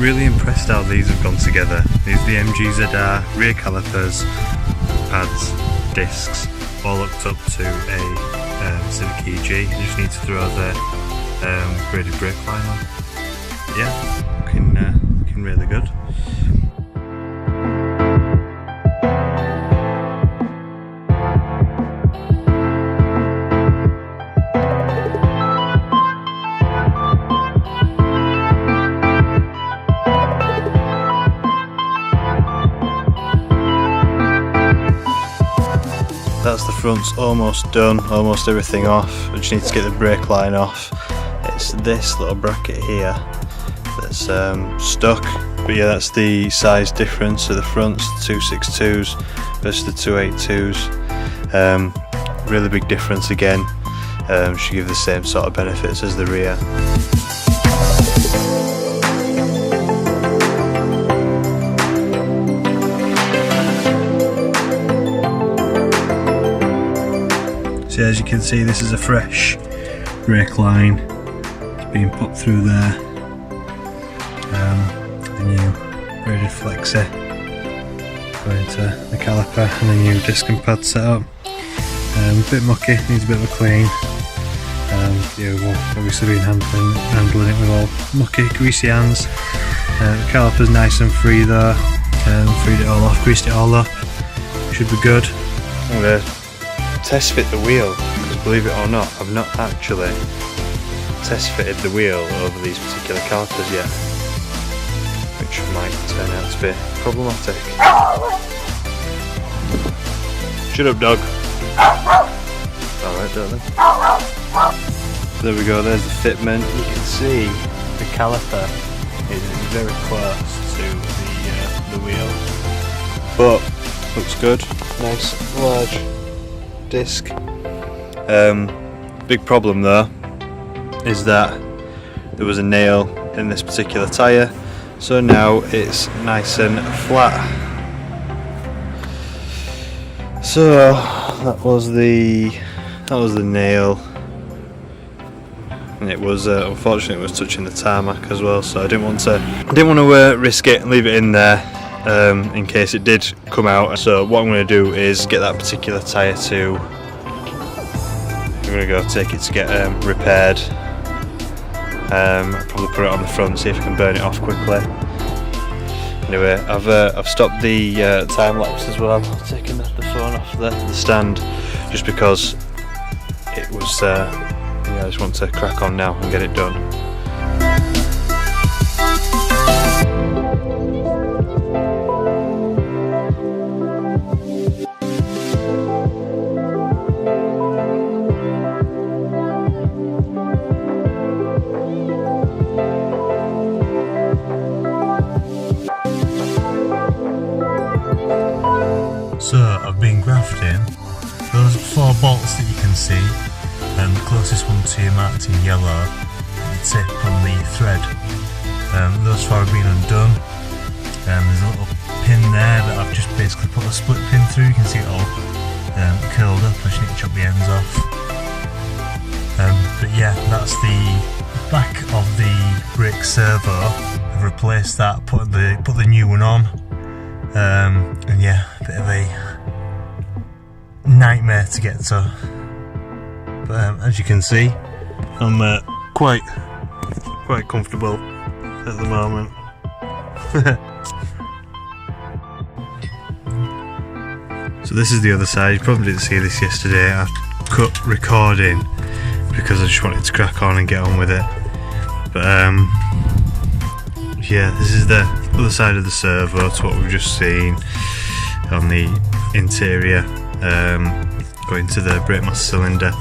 really impressed how these have gone together. These are the MGZR rear calipers, pads, discs, all hooked up to a Civic EG. You just need to throw the braided brake line on. Yeah, looking really good. That's the front's almost done, almost everything off. I just need to get the brake line off. It's this little bracket here that's stuck. But yeah, that's the size difference. So the front's 262s versus the 282s. Really big difference again. Should give the same sort of benefits as the rear. So as you can see, this is a fresh brake line. It's being put through there. The new braided flexi going to the caliper, and the new disc and pad setup. A bit mucky, needs a bit of a clean. Yeah, we've obviously been handling it with all mucky, greasy hands. The caliper's nice and free though. Freed it all off, greased it all up. Should be good. I'm gonna test fit the wheel, because believe it or not, I've not actually test fitted the wheel over these particular calipers yet, which might turn out to be problematic. Shut up, dog. Alright, darling. There we go, there's the fitment. You can see the caliper is very close to the wheel, but looks good. Nice large disc. Big problem though is that there was a nail in this particular tyre, so now it's nice and flat. So that was the nail, and it was unfortunately it was touching the tarmac as well, so I didn't want to risk it and leave it in there in case it did come out. So what I'm going to do is get that particular tyre to, I'm going to go take it to get repaired. Probably put it on the front, see if I can burn it off quickly. Anyway, I've stopped the time lapse as well. I've taken the phone off the stand just because it was yeah, I just want to crack on now and get it done. So I've been grafting those 4 bolts that you can see, and the closest one to you marked in yellow, the tip on the thread. Those 4 have been undone. There's a little pin there that I've just basically put a split pin through. You can see it all curled up. I just need to chop the ends off. But yeah, that's the back of the brake servo. I've replaced that, put the new one on. And yeah, a bit of a nightmare to get to, but as you can see, I'm quite comfortable at the moment. So this is the other side. You probably didn't see this yesterday. I cut recording because I just wanted to crack on and get on with it, but yeah, this is the other side of the servo to what we've just seen on the interior, going to the brake master cylinder.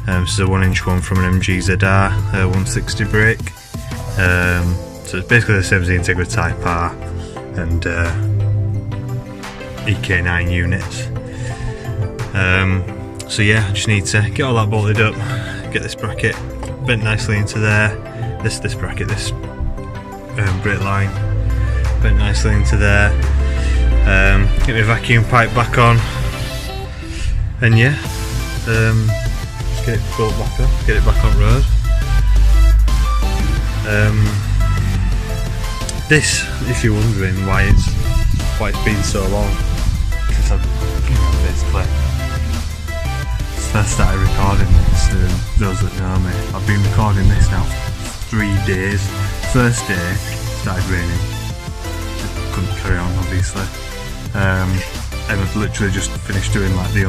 This is a 1-inch one from an MGZR 160 brake. So it's basically the same as the Integra Type R and EK9 units. So yeah, I just need to get all that bolted up, get this bracket bent nicely into there, this bracket, this brake line bent nicely into there, get my vacuum pipe back on, and yeah, just get it built back up, get it back on road. This, if you're wondering why it's been so long since I've basically first started recording this, those that know me, I've been recording this now for 3 days. First day started raining, couldn't carry on obviously, and I've literally just finished doing like the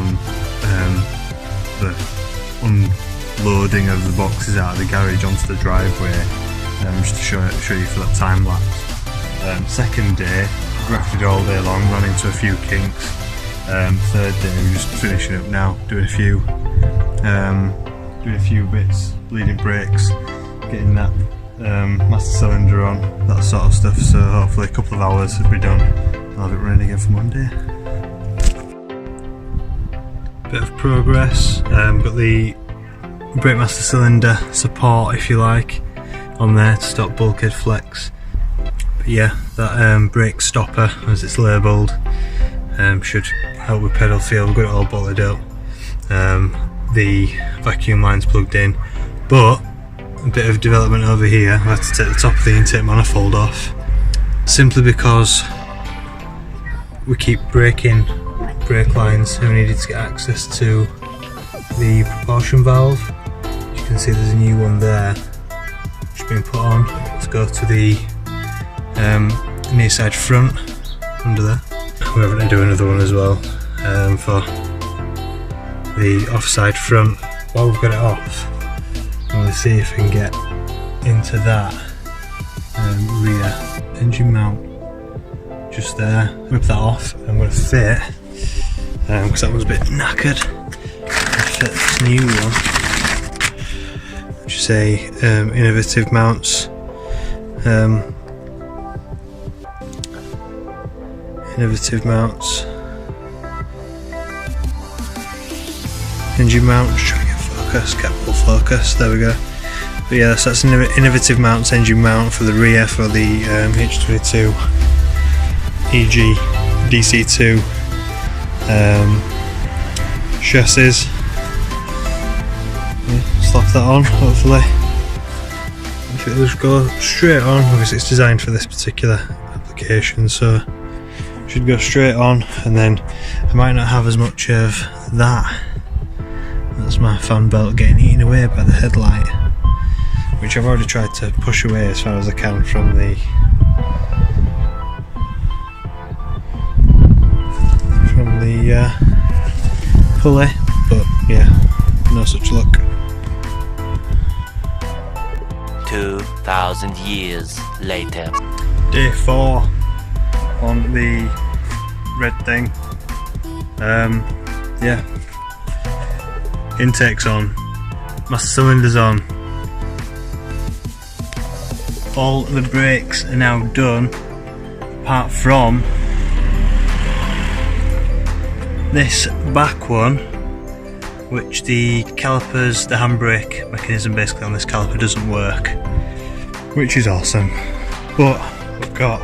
unloading of the boxes out of the garage onto the driveway, just to show you for that time lapse. Second day, grafted all day long, ran into a few kinks. Third day, we're just finishing up now, doing a few bits, bleeding brakes, getting that master cylinder on, that sort of stuff. So hopefully a couple of hours will be done. I'll have it running again for Monday. Bit of progress. Got the brake master cylinder support, if you like, on there to stop bulkhead flex. But yeah, that brake stopper, as it's labelled, should help with pedal feel. We've got it all bolted up. The vacuum line's plugged in, but a bit of development over here. I had to take the top of the intake manifold off, simply because we keep breaking brake lines, so we needed to get access to the propulsion valve. As you can see, there's a new one there which has been put on to go to the near side front under there. We're having to do another one as well for the offside front. While we've got it off, I'm going to see if we can get into that rear engine mount just there. Whip that off. I'm going to fit, because that one's a bit knackered, fit this new one, which is a innovative mounts. Innovative mounts. Engine mount, just trying to get focus, full focus, there we go. But yeah, so that's an innovative mounts engine mount for the rear for the H22 EG DC2 chassis. Yeah, slap that on, hopefully. If it does go straight on, obviously it's designed for this particular application, so should go straight on, and then I might not have as much of that. That's my fan belt getting eaten away by the headlight, which I've already tried to push away as far as I can from the pulley, but yeah, no such luck. 2,000 years later. Day 4 on the red thing. Yeah, intake's on, master cylinder's on, all the brakes are now done apart from this back one, which the calipers, the handbrake mechanism basically on this caliper doesn't work, which is awesome. But we've got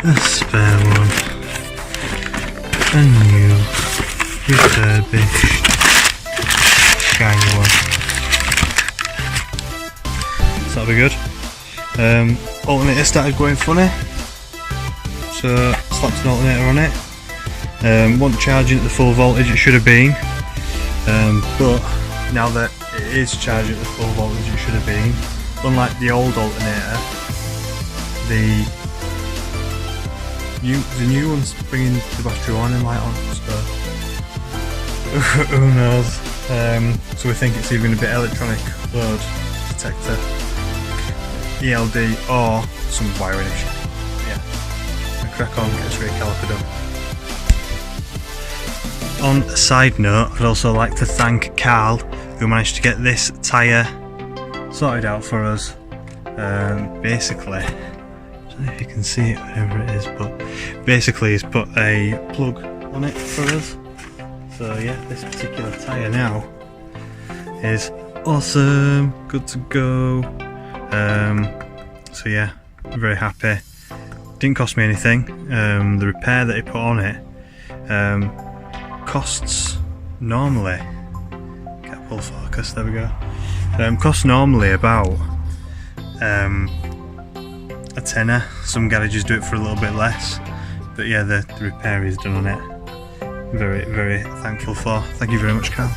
a spare one, a new refurbished shiny one, so that'll be good. Alternator started going funny, so slapped an alternator on it. Wasn't charging at the full voltage it should have been, but now that it is charging at the full voltage it should have been, unlike the old alternator, the new one's bringing the battery warning light on, so who knows. So we think it's either going to be electronic load detector, ELD, or some wiring issue. Yeah, I crack on, get this rear caliper done. On a side note, I'd also like to thank Carl, who managed to get this tyre sorted out for us. Basically, I don't know if you can see it, whatever it is, but basically he's put a plug on it for us. So yeah, this particular tyre now is awesome, good to go. So yeah, I'm very happy. Didn't cost me anything. The repair that he put on it costs normally, get full focus, there we go, costs normally about a tenner. Some garages do it for a little bit less, but yeah, the repair is done on it. Very, very thankful for. Thank you very much, Cal.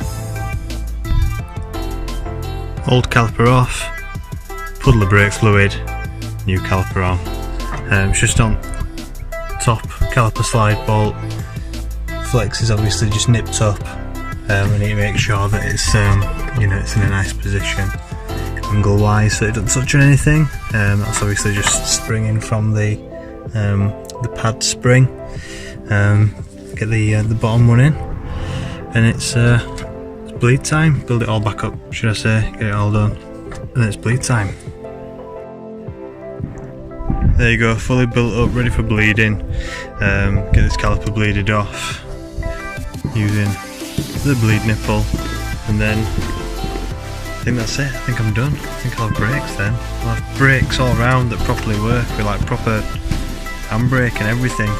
Old caliper off, puddle of brake fluid, new caliper on. It's just on top caliper slide bolt. Flex is obviously just nipped up. We need to make sure that it's you know, it's in a nice position angle wise, so it doesn't touch on anything. That's obviously just springing from the pad spring. Get the bottom one in, and it's bleed time. Build it all back up, should I say, get it all done, and it's bleed time. There you go, fully built up, ready for bleeding. Get this caliper bleeded off using the bleed nipple, and then I think that's it. I think I'm done. I think I'll have brakes then. I'll have brakes all around that properly work with like proper handbrake and everything.